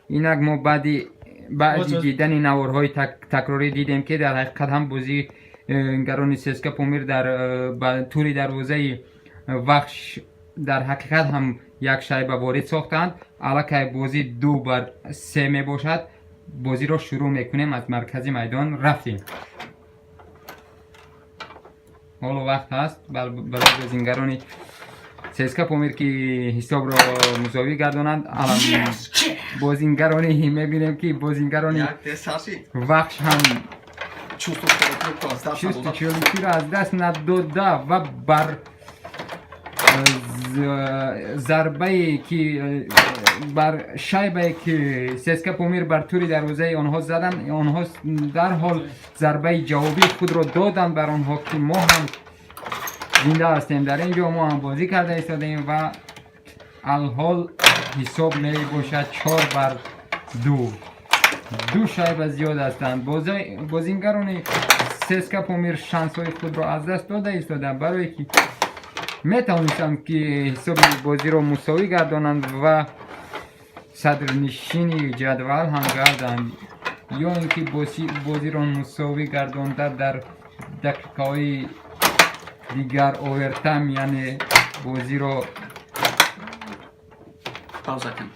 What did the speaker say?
اینک ما بعدی دیدن نوارهای تکراری دیدیم که در حقیقت هم بازیگران سیسکا پومیر در توری دروازه وخش در حقیقت هم یک شایبه وارد ساختند. حالا که بازی 2-3 می باشد بازی را شروع میکنیم. از مرکزی میدان رفتیم. حالا وقت هست برای بازیگران سیسکا پومیر که حساب را مساوی گردانند. الان بازیگرانی میبینیم که بازیگران وخش هم چوست چلوکی را از دست نداده و بر ضربه که بر شایبه که سیسکا پومیر بر توری دروازه آنها زدن، آنها در حال ضربه جوابی خود را دادن بر آنها که ما هم زنده هستیم. در اینجا ما هم بازی کرده ایستادیم و الحال حساب می باشد 4-2. دو شایبه زیاد هستند. بازیگران سیسکا پومیر شانس های خود را از دست داده ایستادند برای که می توانستند که حساب بازی را مساوی گردانند و صدر نشین جدول هم گردند، یا اینکه بازی را مساوی گردانده در دقیقه های دیگر اوورتایم، یعنی بازی را پاوزا کنند.